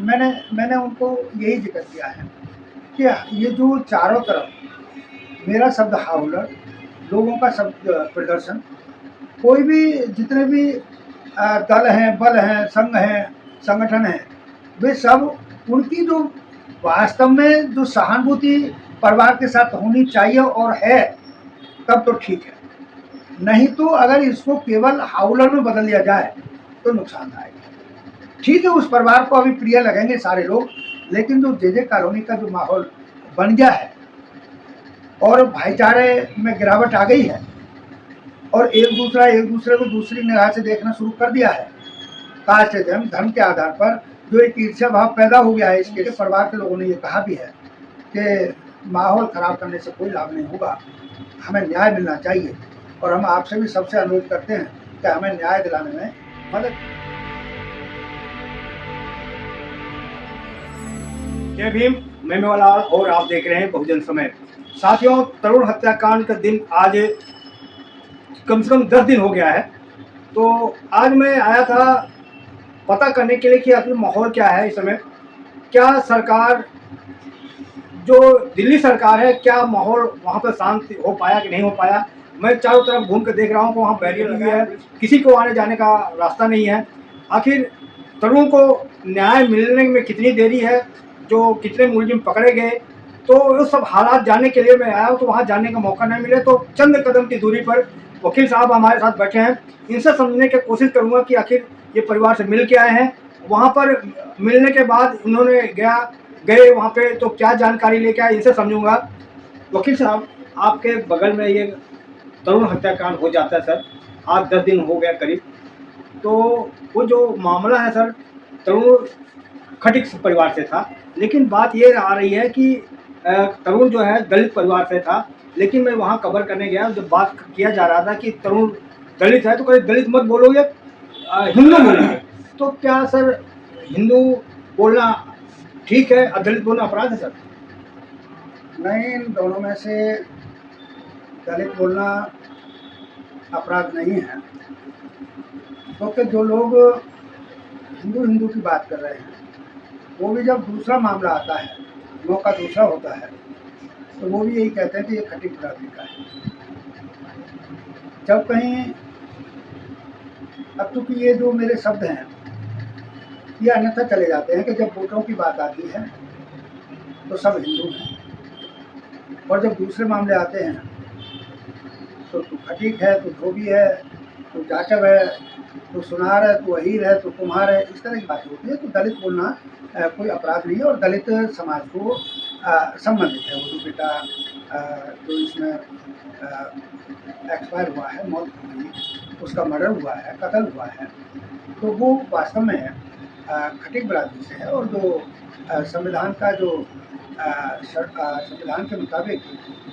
मैंने मैंने उनको यही जिक्र किया है कि ये जो चारों तरफ मेरा शब्द हाउलर, लोगों का शब्द प्रदर्शन, कोई भी जितने भी दल हैं, बल हैं, संघ हैं, संगठन हैं, वे सब उनकी जो वास्तव में जो सहानुभूति परिवार के साथ होनी चाहिए और है, तब तो ठीक है। नहीं तो अगर इसको केवल हाउलर में बदल दिया जाए तो नुकसानदायक है। ठीक है, उस परिवार को अभी प्रिय लगेंगे सारे लोग, लेकिन जो जे कॉलोनी का जो माहौल बन गया है और भाईचारे में गिरावट आ गई है और एक दूसरे को दूसरी निगाह से देखना शुरू कर दिया है, कास्ट धर्म के आधार पर जो एक ईर्ष्या भाव पैदा हो गया है, इसके परिवार के लोगों ने ये कहा भी है कि माहौल खराब करने से कोई लाभ नहीं होगा, हमें न्याय मिलना चाहिए और हम आपसे भी सबसे अनुरोध करते हैं कि हमें न्याय दिलाने में मदद। जय भीम, मैं मेवालाल और आप देख रहे हैं बहुजन समय। साथियों, तरुण हत्याकांड का दिन आज कम से कम 10 दिन हो गया है। तो आज मैं आया था पता करने के लिए कि आखिर माहौल क्या है इस समय। क्या सरकार, जो दिल्ली सरकार है, क्या माहौल वहाँ पर शांत हो पाया कि नहीं हो पाया। मैं चारों तरफ घूम कर देख रहा हूँ कि वहाँ बैरियर लगी है, किसी को आने जाने का रास्ता नहीं है। आखिर तरुण को न्याय मिलने में कितनी देरी है, जो कितने मुलजिम पकड़े गए, तो वो सब हालात जानने के लिए मैं आया हूँ। तो वहाँ जानने का मौका नहीं मिले, तो चंद कदम की दूरी पर वकील साहब हमारे साथ बैठे हैं। इनसे समझने की कोशिश करूँगा कि आखिर ये परिवार से मिल के आए हैं, वहाँ पर मिलने के बाद उन्होंने गए वहाँ पे तो क्या जानकारी लेके आए, इनसे समझूंगा। वकील साहब, आपके बगल में ये तरुण हत्याकांड हो जाता है सर, आज 10 दिन हो गया करीब। तो वो जो मामला है सर, तरुण खटिक परिवार से था, लेकिन बात ये आ रही है कि तरुण जो है दलित परिवार से था। लेकिन मैं वहाँ कवर करने गया, जब बात किया जा रहा था कि तरुण दलित है, तो कहीं दलित मत बोलोगे, हिंदू बोलेंगे। तो क्या सर हिंदू बोलना ठीक है और दलित बोलना अपराध है सर? नहीं, इन दोनों में से दलित बोलना अपराध नहीं है, क्योंकि जो लोग हिंदू की बात कर रहे हैं, वो भी जब दूसरा मामला आता है, मौका दूसरा होता है, तो वो भी यही कहते हैं कि ये खटिक बरादरी का है। जब कहीं अब चूँकि ये जो मेरे शब्द हैं ये अन्यथा चले जाते हैं कि जब वोटरों की बात आती है तो सब हिंदू हैं, और जब दूसरे मामले आते हैं तो तू खटिक है, तू धोबी है, तू जाटव है, तू सुनार है, तू अहीर है, तू कुम्हार है, इस तरह की बातें होती है। तो दलित बोलना कोई अपराध नहीं है और दलित समाज को संबंधित है। वो जो बेटा जो इसमें एक्सपायर हुआ है, मौत हो गई, उसका मर्डर हुआ है, कत्ल हुआ है, तो वो वास्तव में खटिक बरादरी से है। और जो संविधान का जो संविधान के मुताबिक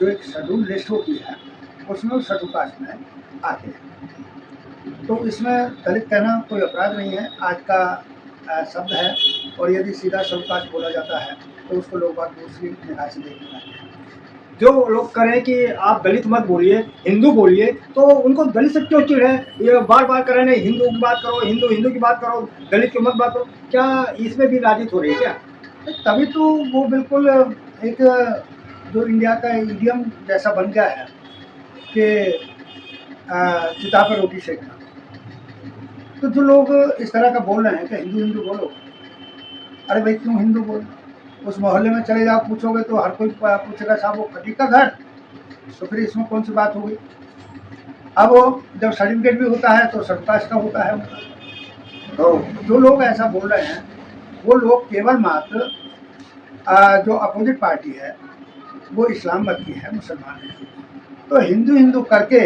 जो एक शेड्यूल लिस्ट होती है, उसमें उस शेड्यूल कास्ट में आते हैं। तो इसमें दलित कहना कोई अपराध नहीं है, आज का शब्द है। और यदि सीधा शेड्यूल कास्ट बोला जाता है तो उसको लोग बात दूसरी निगाह से देखने लगते हैं। जो लोग कह रहे हैं कि आप दलित मत बोलिए, हिंदू बोलिए, तो उनको दलित से क्यों चिढ़ है? ये बार बार कर रहे हैं हिंदू की बात करो, हिंदू की बात करो, दलित की मत बात करो। क्या इसमें भी राजित हो रही है क्या? तभी तो वो बिल्कुल एक जो इंडिया का इडियम जैसा बन गया है कि चिता पर रोटी सेकना। तो जो लोग इस तरह का बोल रहे हैं कि हिंदू बोलो, अरे भाई क्यों हिंदू बोलो? उस मोहल्ले में चले जाओ, पूछोगे तो हर कोई पूछेगा साहब वो खटिक का घर, तो फिर इसमें कौन सी बात हो गई? अब जब सर्टिफिकेट भी होता है तो सर्वकास्ट का होता है उनका। तो जो लोग ऐसा बोल रहे हैं वो लोग केवल मात्र जो अपोजिट पार्टी है वो इस्लाम मत की है, मुसलमान है, तो हिंदू करके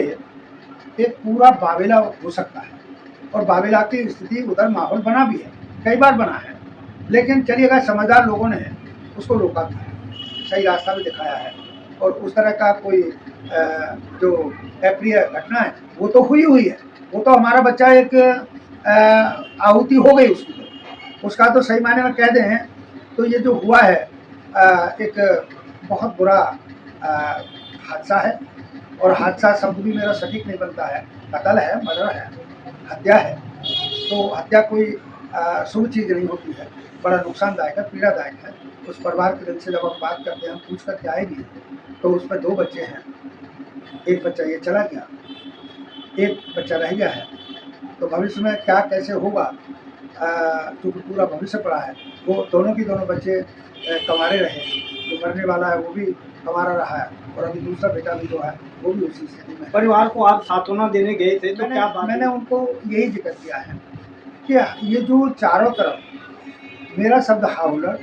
एक पूरा बाबेला हो सकता है। और बाबेला की स्थिति उधर माहौल बना भी है, कई बार बना है, लेकिन चलिए अगर समझदार लोगों ने उसको रोका था, सही रास्ता भी दिखाया है, और उस तरह का कोई जो अप्रिय घटना है वो तो हुई है। वो तो हमारा बच्चा एक आहुति हो गई उसकी, तो उसका तो सही मायने में कह दें तो ये जो हुआ है एक बहुत बुरा हादसा है। और हादसा शब्द भी मेरा सटीक नहीं बनता है, कत्ल है, मर्डर है, हत्या है। तो हत्या कोई शुभ चीज़ नहीं होती है। बड़ा नुकसानदायक है, पीड़ादायक है। उस परिवार के दिल से जब हम बात करते हैं, हम पूछ करके आए भी हैं, तो उसमें 2 बच्चे हैं, एक बच्चा ये चला गया, एक बच्चा रह गया है। तो भविष्य में क्या कैसे होगा, क्योंकि पूरा भविष्य पड़ा है। वो दोनों की दोनों बच्चे कंवारे रहे, जो मरने वाला है वो भी कंवारा रहा है, और अभी दूसरा बेटा भी जो है वो भी उसी स्थिति में है। परिवार को आप सांत्वना देने गए थे, तो क्या बात मैंने उनको यही जिक्र किया है कि ये जो चारों तरफ मेरा शब्द हाउलर,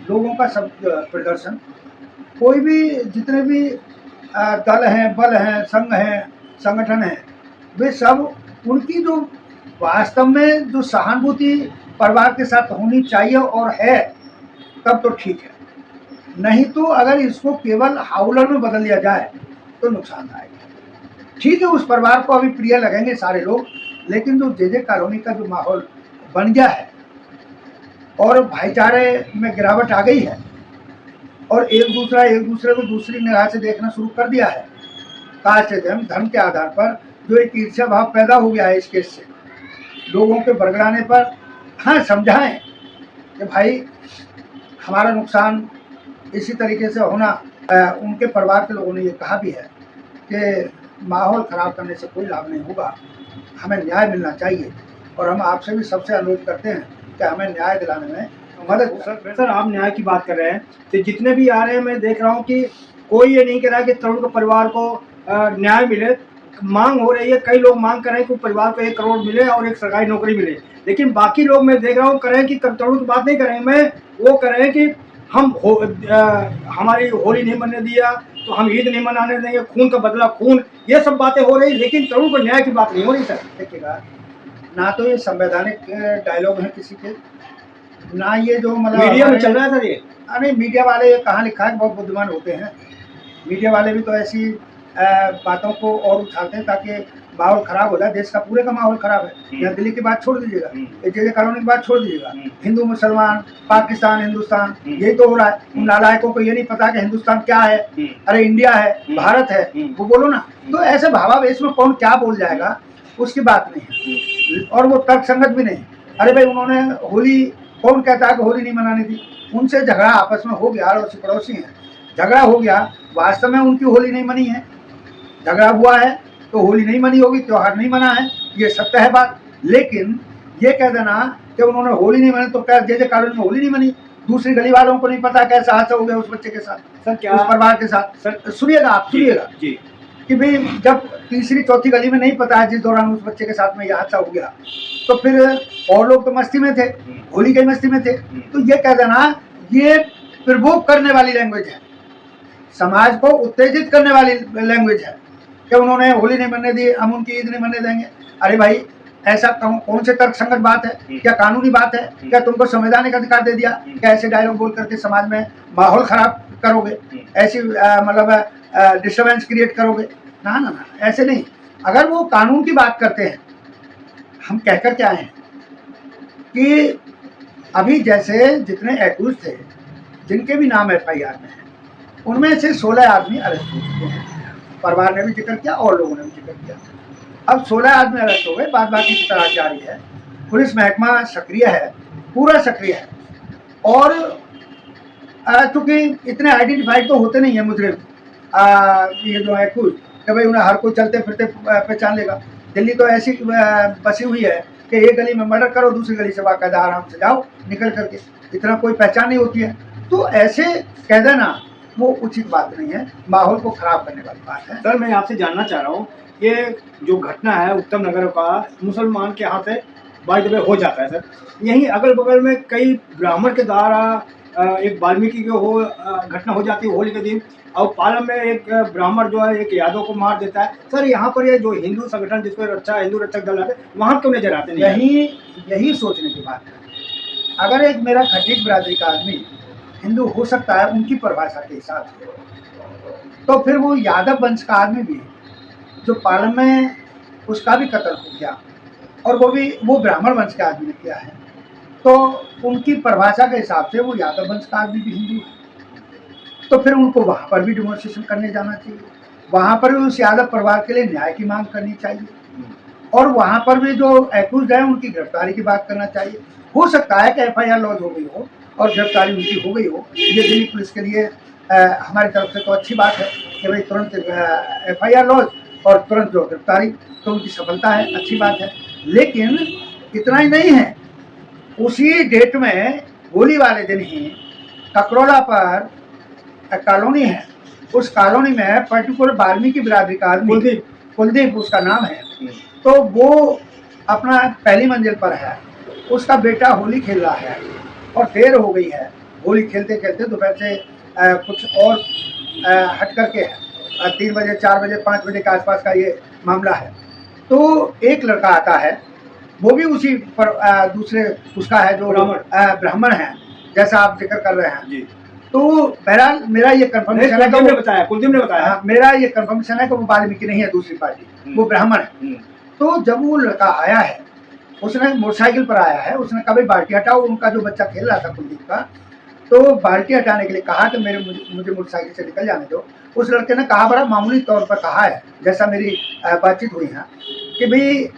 लोगों का शब्द प्रदर्शन, कोई भी जितने भी दल हैं, बल हैं, संघ हैं, संगठन हैं, वे सब उनकी जो वास्तव में जो सहानुभूति परिवार के साथ होनी चाहिए और है, तब तो ठीक है। नहीं तो अगर इसको केवल हाउलर में बदल दिया जाए तो नुकसानदायक है। ठीक है, उस परिवार को अभी प्रिय लगेंगे सारे लोग, लेकिन जो जे कॉलोनी का जो माहौल बन गया है और भाईचारे में गिरावट आ गई है, और एक दूसरे को दूसरी निगाह से देखना शुरू कर दिया है, कास्ट धर्म के आधार पर जो एक ईर्ष्या भाव पैदा हो गया है इस केस से, लोगों के बरगलाने पर हाँ समझाएं कि भाई हमारा नुकसान इसी तरीके से होना। उनके परिवार के लोगों ने ये कहा भी है कि माहौल ख़राब करने से कोई लाभ नहीं होगा, हमें न्याय मिलना चाहिए, और हम आपसे भी सबसे अनुरोध करते हैं कि हमें न्याय दिलाने में मदद करें। सर, आप न्याय की बात कर रहे हैं, तो जितने भी आ रहे हैं मैं देख रहा हूँ कि कोई ये नहीं कह रहा कि तरुण के परिवार को न्याय मिले। मांग हो रही है, कई लोग मांग कर रहे हैं कि परिवार को 1 करोड़ मिले और एक सरकारी नौकरी मिले, लेकिन बाकी लोग मैं देख रहा हूँ कर रहे हैं कि तरुण की बात नहीं कर रहे हैं, मैं वो कर रहे हैं कि हम हमारी होली नहीं मनने दिया तो हम ईद नहीं मनाने देंगे, खून का बदला खून, ये सब बातें हो रही, लेकिन तरुण को न्याय की बात नहीं हो रही। सर देखिएगा, ना तो ये संवैधानिक डायलॉग है किसी के, ना ये जो मतलब मीडिया में चल रहा है सर ये। नहीं, मीडिया वाले ये कहाँ लिखा है, बहुत बुद्धिमान होते हैं मीडिया वाले भी, तो ऐसी बातों को और उठाते हैं ताकि माहौल खराब हो जाए। देश का पूरे का माहौल खराब है। यहाँ दिल्ली की बात छोड़ दीजिएगा, जे कॉलोनी की बात छोड़ दीजिएगा, हिंदू मुसलमान, पाकिस्तान हिंदुस्तान, यही तो हो रहा है। उन नालायकों को ये नहीं पता कि हिंदुस्तान क्या है, अरे इंडिया है, भारत है, वो बोलो ना। तो ऐसे भावावेश में कौन क्या बोल जाएगा, उसकी बात नहीं है, और वो तर्क संगत भी नहीं। अरे भाई, उन्होंने होली, कौन कहता है कि होली नहीं मनानी थी? उनसे झगड़ा आपस में हो गया, अड़ोसी पड़ोसी हैं, झगड़ा हो गया, वास्तव में उनकी होली नहीं मनी है, झगड़ा हुआ है तो होली नहीं मनी होगी, त्योहार नहीं मना है, ये सत्य है बात। लेकिन ये कह देना कि उन्होंने होली नहीं मनी तो क्या जे कॉलोनी में होली नहीं मनी? दूसरी गली वालों को नहीं पता कैसा हादसा हो गया उस बच्चे के साथ, सर क्या उस परिवार के साथ? सर सुनिएगा, आप सुनिएगा जी, कि भाई जब तीसरी चौथी गली में नहीं पता है जिस दौरान उस बच्चे के साथ में यह हादसा हो गया, तो फिर और लोग तो मस्ती में थे, होली की मस्ती में थे। तो ये कह देना, ये प्रवोक करने वाली लैंग्वेज है, समाज को उत्तेजित करने वाली लैंग्वेज है कि उन्होंने होली नहीं मनने दी, हम उनकी ईद नहीं मनने देंगे। अरे भाई, ऐसा कौन से तर्क संगत बात है? क्या कानूनी बात है? क्या तुमको संवैधानिक अधिकार दे दिया? क्या ऐसे डायलॉग बोल करके समाज में माहौल खराब करोगे, ऐसी मतलब डिस्टर्बेंस क्रिएट करोगे? ना ना ना, ऐसे नहीं। अगर वो कानून की बात करते हैं, हम कहकर के आए हैं कि अभी जैसे जितने एक्यूज थे, जिनके भी नाम FIR में है, उनमें से 16 आदमी अरेस्ट हो चुके हैं। परिवार ने भी जिक्र किया और लोगों ने भी जिक्र किया। अब 16 आदमी अरेस्ट हो गए, बाद बाकी की तलाश जारी है। पुलिस महकमा सक्रिय है, पूरा सक्रिय है, और चूँकि इतने आइडेंटिफाइड तो होते नहीं है मुजरिम, ये जो है कुछ कि भाई उन्हें हर कोई चलते फिरते पहचान लेगा। दिल्ली तो ऐसी बसी हुई है कि एक गली में मर्डर करो, दूसरी गली से बाकायदा आराम से जाओ निकल करके, इतना कोई पहचान नहीं होती है। तो ऐसे कह देना वो उचित बात नहीं है, माहौल को खराब करने वाली बात है। सर मैं आपसे जानना चाह रहा हूँ, ये जो घटना है उत्तम नगर का, मुसलमान के हाथ से बाय द वे हो जाता है सर, यहीं अगल बगल में कई ब्राह्मण के द्वारा एक वाल्मीकि के घटना हो जाती है होली के दिन, और पालम में एक ब्राह्मण जो है एक यादव को मार देता है। सर यहाँ पर ये जो हिंदू संगठन जिसको हिंदू रक्षक दल है, वहाँ क्यों नजर आते नहीं? यही सोचने की बात है। अगर एक मेरा खटीक बिरादरी का आदमी हिंदू हो सकता है उनकी परिभाषा के हिसाब से, तो फिर वो यादव वंश का आदमी भी जो पालम में उसका भी कत्ल हो गया, और वो ब्राह्मण वंश के आदमी ने किया है, तो उनकी परिभाषा के हिसाब से वो यादव वंश का आदमी भी हिंदू है। तो फिर उनको वहाँ पर भी डेमोन्स्ट्रेशन करने जाना चाहिए, वहाँ पर भी उस यादव परिवार के लिए न्याय की मांग करनी चाहिए। और वहाँ पर भी जो एक्यूज है उनकी गिरफ्तारी की बात करना चाहिए। हो सकता है कि एफआईआर लॉन्च हो गई हो और गिरफ्तारी उनकी हो गई हो, ये दिल्ली पुलिस के लिए हमारी तरफ से तो अच्छी बात है कि भाई तुरंत एफआईआर लॉन्च और तुरंत जो गिरफ्तारी, तो उनकी सफलता है, अच्छी बात है। लेकिन इतना ही नहीं है, उसी डेट में होली वाले दिन ही ककरौला पर कॉलोनी है, उस कॉलोनी में पर्टिकुलर वाल्मीकि बिरादरी का आदमी कुलदीप उसका नाम है, तो वो अपना पहली मंजिल पर है, उसका बेटा होली खेल रहा है और देर हो गई है, होली खेलते खेलते दोपहर से कुछ और हट करके है, 3 बजे 4 बजे 5 बजे के आसपास का ये मामला है। तो एक लड़का आता है, वो भी उसी पर दूसरे उसका है जो ब्राह्मण है, जैसा आप जिक्र कर रहे हैं जी। तो बहरहाल मेरा ये कंफर्मेशन है, कुलदीप ने बताया, मेरा ये कंफर्मेशन है कि वो वाल्मीकि नहीं है, दूसरी पार्टी, वो ब्राह्मण है। तो जब वो लड़का आया है, उसने मोटरसाइकिल पर आया है, उसने कहा भाई बाल्टी हटाओ, उनका जो बच्चा खेल रहा था कुलदीप का, तो बाल्टी हटाने के लिए कहा कि मुझे मोटरसाइकिल से निकल जाने दो। उस लड़के ने कहा, बड़ा मामूली तौर पर कहा है, जैसा मेरी बातचीत हुई है, कि भाई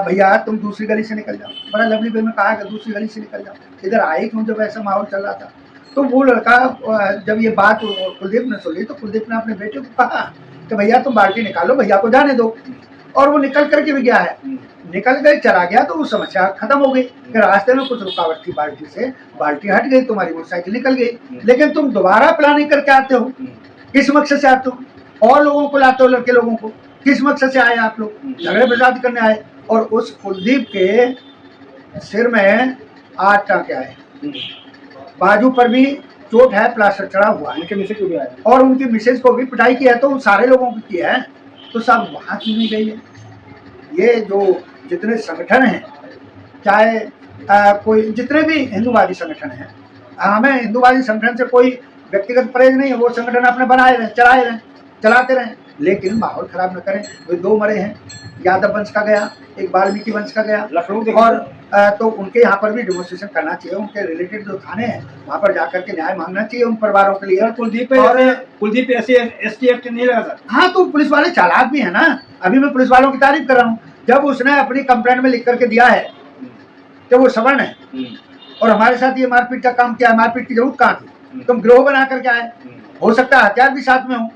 भैया तुम दूसरी गली से निकल जाओ। बड़ा लवली वे में कहा कि दूसरी गली से निकल जाओ, इधर आए क्यों जब ऐसा माहौल चल रहा था। तो वो लड़का जब ये बात कुलदीप ने सुनी, तो कुलदीप ने अपने बेटे को कहा कि भैया तुम बाल्टी निकालो, भैया को जाने दो। और वो निकल करके भी गया है, निकल गए, चला गया, तो वो समस्या खत्म हो गई कि रास्ते में कुछ रुकावट थी बाल्टी से, बाल्टी हट गई, तुम्हारी मोटरसाइकिल निकल गई। लेकिन तुम दोबारा प्लानिंग करके आते हो, किस मकसद से आते हो, और लोगों को लाते हो, लड़के लोगों को, किस मकसद से आए आप लोग, झगड़े बर्दाश्त करने आए। और उस कुलदीप के सिर में 8 टांके आए, बाजू पर भी चोट है, प्लास्टर चढ़ा हुआ है, और उनकी मिसेज को भी पिटाई की है, तो सारे लोगों की है। तो सब वहाँ क्यों नहीं गई है? ये जो जितने संगठन हैं, चाहे कोई जितने भी हिंदूवादी संगठन हैं, हमें हिंदूवादी संगठन से कोई व्यक्तिगत परहेज नहीं है, वो संगठन अपने बनाए रहें, चलाए रहें, चलाते रहें, लेकिन माहौल खराब न करें। वे 2 मरे हैं, यादव वंश का गया, एक वाल्मीकि वंश का गया लखनऊ, और तो उनके यहाँ पर भी डेमोन्स्ट्रेशन करना चाहिए, उनके रिलेटेड जो थाने हैं वहाँ पर जाकर के न्याय मांगना चाहिए उन परिवारों के लिए। कुलदीप ऐसे ST एक्ट नहीं लगा सर। हाँ, तो पुलिस वाले चालाक भी है ना, अभी मैं पुलिस वालों की तारीफ कर रहा हूँ। जब उसने अपनी कंप्लेंट में लिख करके दिया है कि वो सवर्ण है और हमारे साथ ये मारपीट का काम किया, मारपीट की जरूरत कहाँ थी, तुम गिरोह बना करके आए, हो सकता है हथियार भी साथ में हो।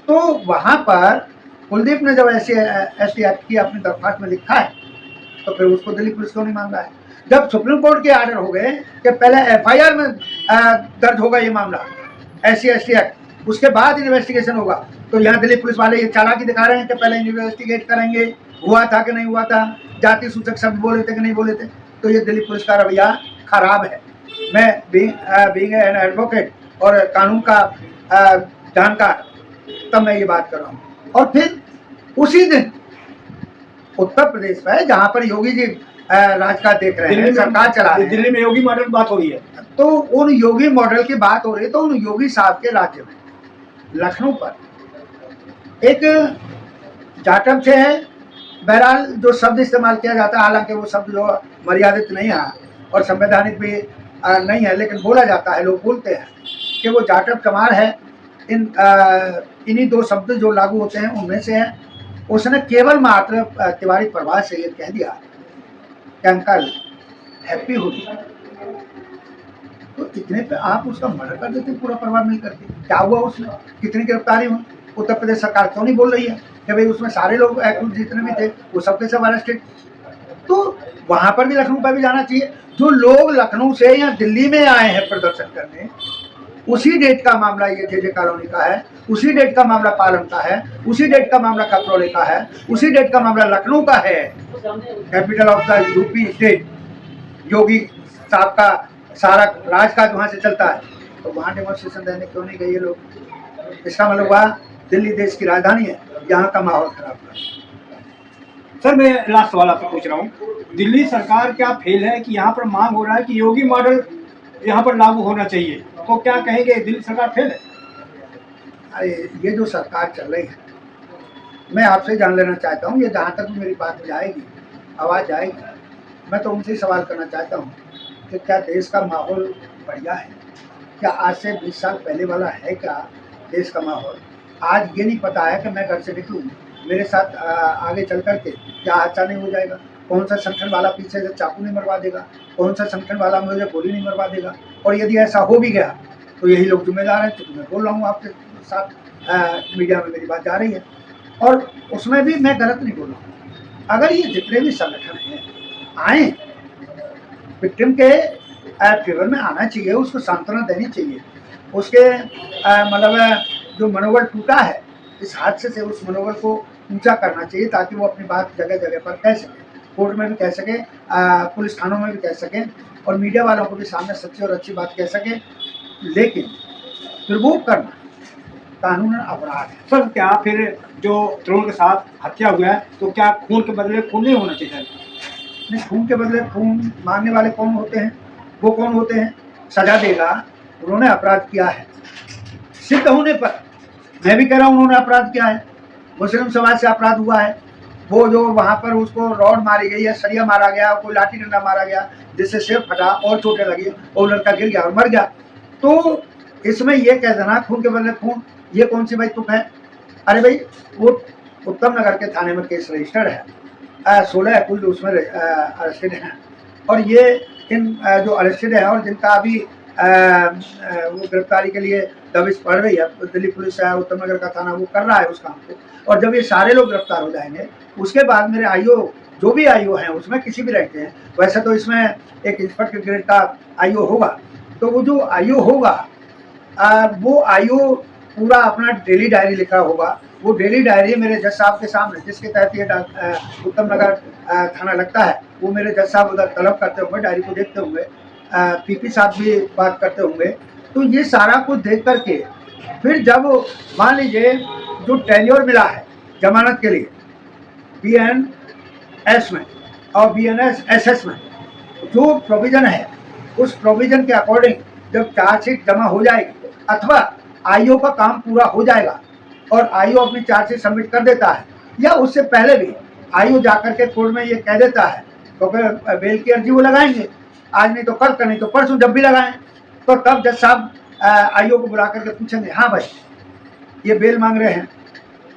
तो वहां पर कुलदीप ने जब ऐसे ST एक्ट की अपनी दरख्वास्त में लिखा है, तो फिर उसको दिल्ली पुलिस क्यों नहीं मान रहा है? जब सुप्रीम कोर्ट के आर्डर हो गए कि पहले FIR में दर्ज होगा ये मामला ST एक्ट, उसके बाद इन्वेस्टिगेशन होगा, तो यहाँ दिल्ली पुलिस वाले ये चालाकी दिखा रहे हैं कि पहले इन्वेस्टिगेट करेंगे, हुआ था कि नहीं हुआ था, जाति सूचक शब्द बोले थे कि नहीं बोले थे। तो ये दिल्ली पुलिस का रवैया खराब है। मैं बीइंग एन एडवोकेट और कानून का जानकार, तब मैं ये बात कर रहा हूँ। और फिर उसी दिन उत्तर प्रदेश में जहाँ पर योगी जी राजकाज देख रहे हैं, सरकार चला रहे हैं, दिल्ली में योगी मॉडल की बात हो रही है, तो उन योगी मॉडल की बात हो रही है, तो उन योगी साहब के राज्य में लखनऊ पर एक जाटव से है, बहरहाल जो शब्द इस्तेमाल किया जाता है, हालांकि वो शब्द जो मर्यादित नहीं है और संवैधानिक भी नहीं है, लेकिन बोला जाता है, लोग बोलते हैं कि वो जाटव चमार है। इन्हीं 2 शब्द जो लागू होते हैं उनमें से है। उसने केवल मात्र तिवारी प्रभात से ये कह दिया कि अंकल हैप्पी होली, तो इतने पे आप उसका मर्डर कर देते पूरा परिवार मिल करके। क्या हुआ उसमें, कितनी गिरफ्तारी हुई? उत्तर प्रदेश सरकार क्यों नहीं बोल रही है कि भाई उसमें सारे लोग जितने भी थे वो सबके सब अरेस्टेड? तो वहां पर भी, लखनऊ पर भी जाना चाहिए। जो लोग लखनऊ से या दिल्ली में आए हैं प्रदर्शन करने, उसी डेट का मामला ये JJ कॉलोनी का है, उसी डेट का मामला पालम का है, उसी डेट का मामला ककरौली का है, उसी डेट का मामला लखनऊ का है, capital of the UP state, Yogi साहब का सारा राजकाज वहाँ से चलता है। तो वहाँ डेमोन्स्ट्रेशन देने क्यों नहीं गए ये लोग? इसका मतलब वह दिल्ली देश की राजधानी है, यहाँ का माहौल खराब कर। सर मैं लास्ट सवाल आपसे पूछ रहा हूँ, दिल्ली सरकार क्या फेल है कि यहाँ पर मांग हो रहा है कि योगी मॉडल यहाँ पर लागू होना चाहिए, तो क्या कहेंगे दिल्ली सरकार फेल है? अरे ये जो सरकार चल रही है, मैं आपसे जान लेना चाहता हूँ, ये जहाँ तक मेरी बात जाएगी, आवाज़ जाएगी, मैं तो उनसे सवाल करना चाहता हूँ कि क्या देश का माहौल बढ़िया है? क्या आज से 20 साल पहले वाला है क्या देश का माहौल? आज ये नहीं पता है कि मैं घर से निकलूँ मेरे साथ आगे चल करके क्या हादसा नहीं हो जाएगा? कौन सा संगठन वाला पीछे से चाकू नहीं मरवा देगा? कौन सा संगठन वाला मुझे गोली नहीं मरवा देगा? और यदि ऐसा हो भी गया तो यही लोग जिम्मेदार हैं। तो मैं बोल रहा हूँ आपके साथ, मीडिया में मेरी बात जा रही है और उसमें भी मैं गलत नहीं बोल रहा हूँ। अगर ये जितने भी संगठन हैं आए, विक्टिम के फेवर में आना चाहिए, उसको सांत्वना देनी चाहिए, उसके मतलब जो मनोबल टूटा है इस हादसे से, उस मनोबल को ऊंचा करना चाहिए ताकि वो अपनी बात जगह जगह पर कह सके, कोर्ट में भी कह सके, पुलिस थानों में भी कह सकें और मीडिया वालों को भी सामने सच्ची और अच्छी बात कह सकें। लेकिन प्रवोक करना कानूनन अपराध है। सर क्या फिर जो तरुण के साथ हत्या हुआ है तो क्या खून के बदले खून नहीं होना चाहिए? नहीं, खून के बदले खून मांगने वाले कौन होते हैं? वो कौन होते हैं? सजा देगा, उन्होंने अपराध किया है, सिद्ध होने पर मैं भी कह रहा हूँ उन्होंने अपराध किया है, मुस्लिम समाज से अपराध हुआ है। वो जो वहाँ पर उसको रॉड मारी गई है, सरिया मारा गया, कोई लाठी डंडा मारा गया जिससे सिर फटा और चोटें लगी और लड़का गिर गया और मर गया। तो इसमें ये कह देना खून के बदले खून, ये कौन सी भाई तुक है? अरे भाई वो उत्तम नगर के थाने में केस रजिस्टर्ड है, 16 कुल उसमें अरेस्टेड हैं और ये इन जो अरेस्टेड हैं और जिनका अभी वो गिरफ्तारी के लिए दबिश पड़ रही है, दिल्ली पुलिस है, उत्तम नगर का थाना वो कर रहा है उस काम को। और जब ये सारे लोग गिरफ्तार हो जाएंगे उसके बाद मेरे आईओ जो भी आईओ हैं उसमें किसी भी रैंक के हैं, वैसे तो इसमें एक इंस्पेक्टर ग्रेड का आईओ होगा, तो वो जो आईओ होगा वो आईओ पूरा अपना डेली डायरी लिखा होगा। वो डेली डायरी मेरे जज साहब के सामने, जिसके तहत ये उत्तम नगर थाना लगता है, वो मेरे जज साहब उधर तलब करते होंगे, डायरी को देखते होंगे, पीपी साहब भी बात करते होंगे। तो ये सारा कुछ देख करके फिर जब मान लीजिए जो टेन्योर मिला है जमानत के लिए BNS में और BNSS में जो प्रोविज़न है, उस प्रोविज़न के अकॉर्डिंग जब चार्जशीट जमा हो जाएगी अथवा आईओ का काम पूरा हो जाएगा और आईओ अपनी चार्जशीट सबमिट कर देता है, या उससे पहले भी आईओ जाकर के कोर्ट में ये कह देता है तो फिर बेल की अर्जी वो लगाएंगे, आज नहीं तो कल, का नहीं तो परसों, जब भी लगाएं। तो तब जज साहब आईओ को बुला करके पूछेंगे, हाँ भाई ये बेल मांग रहे हैं,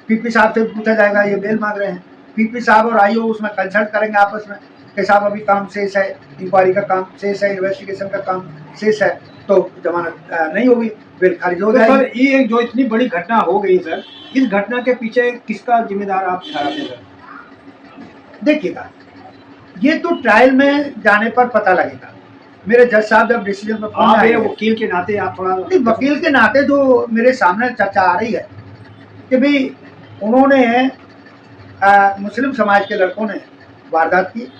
पीपी साहब से पूछा जाएगा ये बेल मांग रहे हैं, पीपी साहब और आईओ उसमें कंसल्ट करेंगे आपस में कि साहब अभी काम शेष है, इंक्वायरी का काम शेष है, इन्वेस्टिगेशन का काम शेष है, तो जमानत नहीं होगी, बेल खारिज हो जाएगी। सर ये जो इतनी बड़ी घटना हो गई सर, इस घटना के पीछे किसका जिम्मेदार आप ठहराते हैं? देखिएगा, ये तो ट्रायल में जाने पर पता लगेगा। मेरे जज साहब जब डिसीजन पर पहुंच जाएंगे, वकील के नाते आप थोड़ा वकील के नाते जो मेरे सामने चर्चा आ रही है कि भाई उन्होंने मुस्लिम समाज के लड़कों ने वारदात की,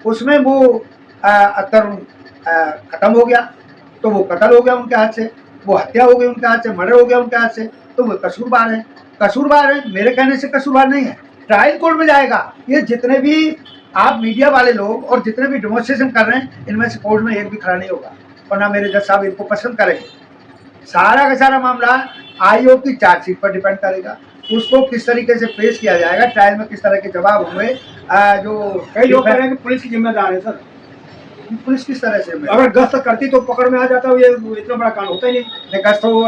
उसमें वो तरुण खत्म हो गया, तो वो कत्ल हो गया उनके हाथ से, वो हत्या हो गई उनके हाथ से, मर्डर हो गया उनके हाथ से, तो वो कसूरवार है। कसूरवार है मेरे कहने से कसूरवार नहीं है, ट्रायल कोर्ट में जाएगा। ये जितने भी आप मीडिया वाले लोग और जितने भी डेमोन्स्ट्रेशन कर रहे हैं, इनमें से कोर्ट में एक भी खड़ा नहीं होगा और ना मेरे जज साहब इनको पसंद करेंगे। सारा का सारा मामला आईओ की चार्जशीट पर डिपेंड करेगा, उसको किस तरीके से पेश किया जाएगा, ट्रायल में किस तरह के जवाब होंगे। जो कई लोग कह रहे हैं कि पुलिस की जिम्मेदार है सर, पुलिस किस तरह से, अगर गश्त करती तो पकड़ में आ जाता, ये इतना बड़ा कांड होता ही नहीं। गश्त तो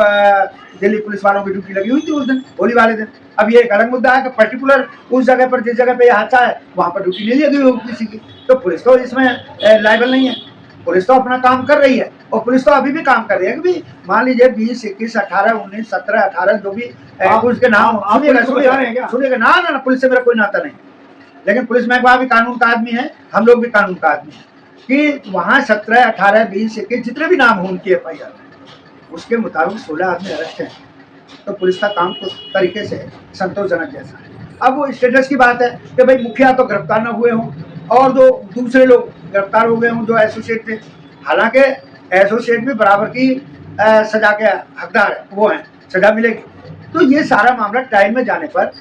दिल्ली पुलिस वालों की ड्यूटी लगी हुई थी उस दिन, होली वाले दिन। अब ये एक अलग मुद्दा है कि पर्टिकुलर उस जगह पर, जिस जगह पे ये हादसा है, वहाँ पर ड्यूटी नहीं लगी हुई किसी की, तो पुलिस तो इसमें लायबल नहीं है। पुलिस तो अपना काम कर रही है और पुलिस तो अभी भी काम कर रही है कि मान लीजिए 20, 21, 18, 19, 17, 18 जो भी उसके नाम सुनिएगा ना, पुलिस से मेरा कोई नाता नहीं, लेकिन पुलिस महकमा भी कानून का आदमी है, हम लोग भी कानून का आदमी है कि वहाँ 17, 18, 20, 21 जितने भी नाम हो उनकी FIR उसके मुताबिक 16 आदमी अरेस्ट हैं। तो पुलिस का काम तो तरीके से संतोषजनक जैसा है। अब वो स्टेटस की बात है कि भाई मुखिया तो गिरफ्तार न हुए हों और जो दूसरे लोग गिरफ्तार हो गए हों जो एसोसिएट थे, हालांकि एसोसिएट भी बराबर की सजा के हकदार है, वो हैं, सजा मिलेगी। तो ये सारा मामला ट्रायल में जाने पर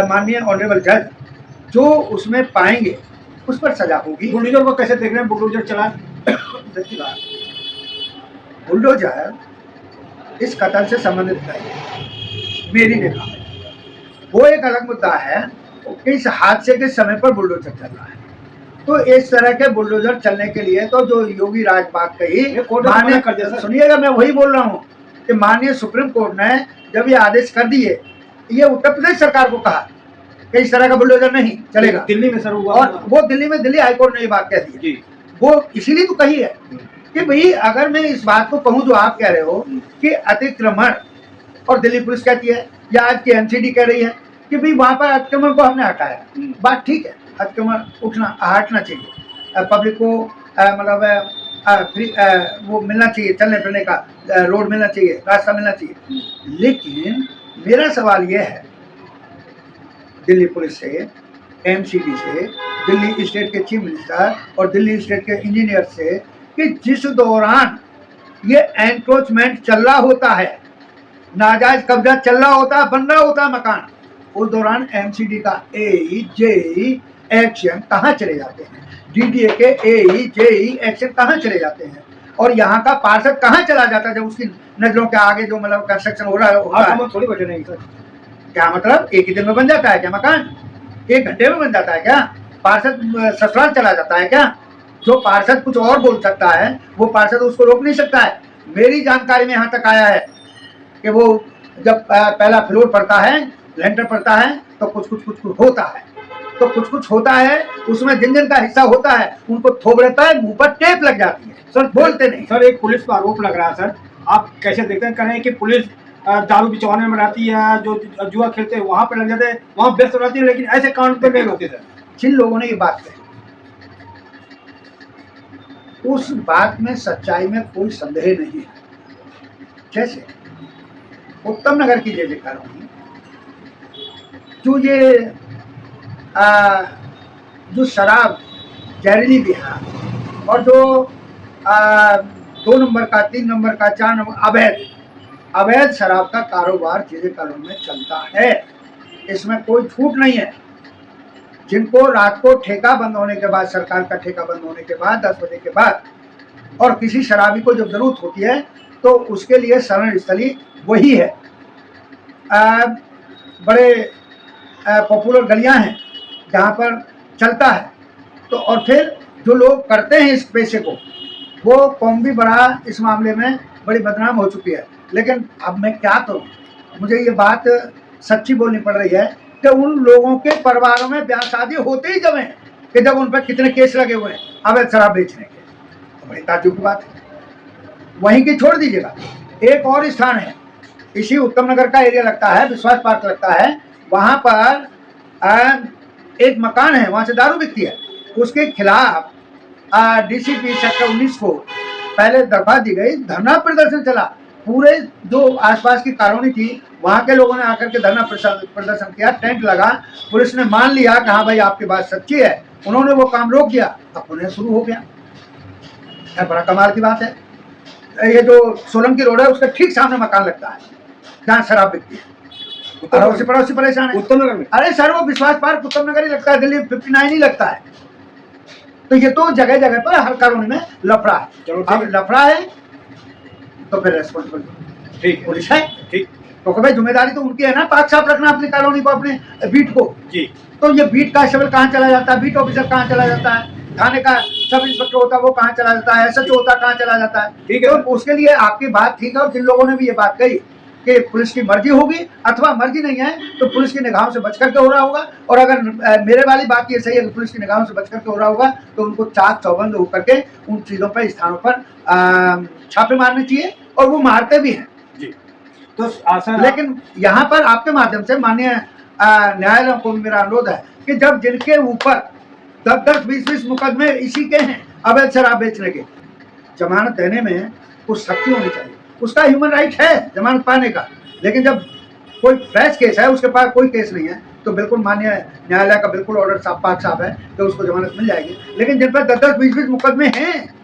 माननीय ऑनरेबल जज जो उसमें पाएंगे उस पर सजा होगी। बुलडोजर को कैसे देख रहे हैं? बुलडोजर चला, देखिए बुलडोजर इस कत्ल से संबंधित नहीं, मेरी देखा वो एक अलग मुद्दा है कि इस हादसे के समय पर बुलडोजर चल रहा है। तो इस तरह के बुलडोजर चलने के लिए तो जो योगी राज बात कही, सुनिएगा मैं वही बोल रहा हूँ कि माननीय सुप्रीम कोर्ट ने जब ये आदेश कर दिए, ये उत्तर प्रदेश सरकार को कहा कि इस तरह का बुलडोजर नहीं चलेगा। दिल्ली में सर हुआ, और वो दिल्ली में दिल्ली हाईकोर्ट ने ये बात कह दी है। जी, वो इसीलिए तो कही है कि भाई अगर मैं इस बात को कहूँ जो आप कह रहे हो कि अतिक्रमण, और दिल्ली पुलिस कहती है या आज की एमसीडी कह रही है कि भाई वहां पर अतिक्रमण को हमने हटाया, बात ठीक है, अतिक्रमण हटना चाहिए, पब्लिक को मतलब फ्री वो मिलना चाहिए, चलने फिरने का रोड मिलना चाहिए, रास्ता मिलना चाहिए। लेकिन मेरा सवाल यह है दिल्ली पुलिस से, एमसीडी से, दिल्ली स्टेट के चीफ मिनिस्टर और दिल्ली स्टेट के इंजीनियर से कि जिस दौरान ये एनक्रोचमेंट चल रहा होता है, नाजायज कब्जा चल रहा होता है, बन रहा होता है मकान, उस दौरान एमसीडी का एई जेई एक्शन कहाँ चले जाते हैं, डीडीए के एई जेई एक्शन कहाँ चले जाते हैं, और यहाँ का पार्षद कहाँ चला जाता है जब उसकी नजरों के आगे जो मतलब कंस्ट्रक्शन हो रहा है। थोड़ी बचे नहीं सर, क्या मतलब एक ही दिन में बन जाता है क्या मकान, 1 घंटे में बन जाता है क्या, पार्षद ससुराल चला जाता है क्या, जो पार्षद कुछ और बोल सकता है वो पार्षद उसको रोक नहीं सकता है। मेरी जानकारी में यहाँ तक आया है कि वो जब पहला फ्लोर पड़ता है, लेंटर पड़ता है, तो कुछ होता है, तो कुछ होता है, उसमें जिन जिन का हिस्सा होता है उनको थोप रहता है, मुंह पर टेप लग जाती है सर, बोलते नहीं। सर एक पुलिस पर आरोप लग रहा है सर, आप कैसे देखते हैं, कह रहे हैं कि पुलिस दारू बिचौने में रहती है, जो जुआ खेलते हैं वहां पर लग जाते हैं, वहां व्यस्त रहती है, लेकिन ऐसे कांड पे नहीं होते सर। जिन लोगों ने ये बात कही उस बात में सच्चाई में कोई संदेह नहीं है। जैसे उत्तम नगर की जे कॉलोनी, जो ये जो शराब जहरीली भी है, और जो 2 नंबर का, 3 नंबर का, 4 नंबर अवैध शराब का कारोबार जे कॉलोनी में चलता है, इसमें कोई छूट नहीं है। जिनको रात को ठेका बंद होने के बाद, सरकार का ठेका बंद होने के बाद 10 बजे के बाद, और किसी शराबी को जब जरूरत होती है तो उसके लिए शरण स्थली वही है। बड़े पॉपुलर गलियां हैं जहाँ पर चलता है, तो और फिर जो लोग करते हैं इस पेशे को, वो कौम भी बड़ा इस मामले में बड़ी बदनाम हो चुकी है। लेकिन अब मैं क्या करूँ, मुझे ये बात सच्ची बोलनी पड़ रही है कि उन लोगों के परिवारों में ब्याह शादी होते ही जब हैं कि जब उन पर कितने केस लगे हुए हैं अवैध शराब बेचने के, तो बड़ी ताज्जुब की बात है। वहीं की छोड़ दीजिएगा, एक और स्थान है, इसी उत्तम नगर का एरिया लगता है, विश्वास पार्क लगता है, वहाँ पर एक मकान है, वहाँ से दारू बिकती है, उसके खिलाफ डीसीपी सेक्टर 19 को पहले दरख्वास्त दी गई, धरना प्रदर्शन चला, पूरे जो आसपास की कॉलोनी थी वहाँ के लोगों ने आकर के धरना प्रदर्शन किया, टेंट लगा, पुलिस ने मान लिया कि हाँ भाई आपकी बात सच्ची है, उन्होंने वो काम रोक दिया, अब उन्हें शुरू हो गया। बड़ा कमाल की बात है, ये जो सोलंकी रोड है उसके ठीक सामने मकान लगता है जहाँ शराब बिकती है, अड़ोसी पड़ोसी परेशान है। उत्तम नगर में? अरे सर वो विश्वास पार्क उत्तम नगर ही लगता है, दिल्ली 59 ही लगता है। तो ये तो जगह जगह पर हर कॉलोनी में लफड़ा है। चलो अब लफड़ा है तो फिर रेस्पॉन्सिबल ठीक पुलिस है, ठीक, तो भाई जिम्मेदारी तो उनकी है ना, पाक साफ रखना अपनी कॉलोनी को, अपने बीट को जी। तो ये बीट कांस्टेबल कहाँ चला जाता है, बीट ऑफिसर कहाँ चला जाता है, थाने का सब इंस्पेक्टर होता है वो कहाँ चला जाता है, एसएचओ होता है कहाँ चला जाता है। ठीक है, तो उसके लिए आपकी बात ठीक है, और जिन लोगों ने भी ये बात कही कि पुलिस की मर्जी होगी अथवा मर्जी नहीं है तो पुलिस की निगाहों से बच करके हो रहा होगा, और अगर मेरे वाली बात ये सही है कि पुलिस की निगाहों से बच करके हो रहा होगा तो उनको चाक चौबंद होकर के उन चीज़ों पर, स्थानों पर छापे मारने चाहिए, और वो मारते भी हैं जी। तो आसान, लेकिन यहाँ पर आपके माध्यम से माननीय न्यायालयों को मेरा अनुरोध है कि जब जिनके ऊपर 10-20 मुकदमे इसी के हैं अवैध शराब बेचने के, जमानत देने में कुछ सख्ती होनी चाहिए, उसका ह्यूमन राइट है जमानत पाने का। लेकिन जब कोई फ्रेश केस है, उसके पास कोई केस नहीं है, तो बिल्कुल माननीय न्यायालय का बिल्कुल ऑर्डर साफ पाक साफ है कि उसको जमानत मिल जाएगी। लेकिन जिन पर 10-20 मुकदमे हैं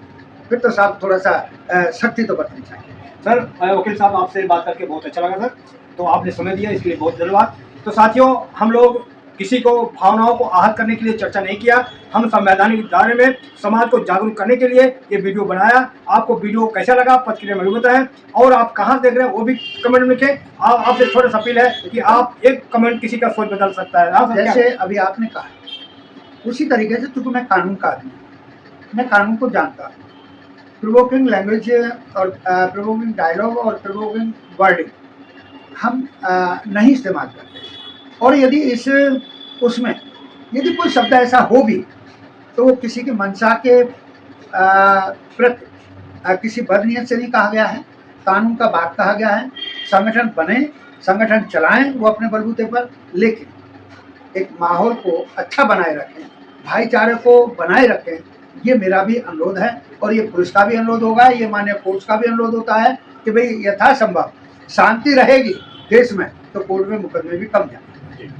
फिर तो साहब थोड़ा सा सख्ती तो बरतनी चाहिए। सर वकील साहब आपसे बात करके बहुत अच्छा लगा सर, तो आपने समय दिया इसके लिए बहुत धन्यवाद। तो साथियों, हम लोग किसी को भावनाओं को आहत करने के लिए चर्चा नहीं किया, हम संवैधानिक दायरे में समाज को जागरूक करने के लिए ये वीडियो बनाया। आपको वीडियो कैसा लगा प्रतिक्रिया में बताएं, और आप कहाँ देख रहे हैं वो भी कमेंट में लिखें। आपसे छोटा सा अपील है कि आप एक कमेंट किसी का सोच बदल सकता है। जैसे अभी आपने कहा उसी तरीके से, चूंकि मैं कानून का आदमी, मैं कानून को जानता हूँ, प्रोवोकिंग लैंग्वेज और प्रोवोकिंग डायलॉग और प्रोवोकिंग वर्डिंग हम नहीं इस्तेमाल करते, और यदि उसमें यदि कोई शब्द ऐसा हो भी तो वो किसी की मंशा के प्रति किसी बदनीयत से नहीं कहा गया है, कानून का बात कहा गया है। संगठन बने, संगठन चलाएं वो अपने बलबूते पर, लेकिन एक माहौल को अच्छा बनाए रखें, भाईचारे को बनाए रखें, ये मेरा भी अनुरोध है और ये पुलिस का भी अनुरोध होगा, ये माननीय कोर्ट का भी अनुरोध होता है कि भाई यथासंभव शांति रहेगी देश में तो कोर्ट में मुकदमे भी कम जाएंगे।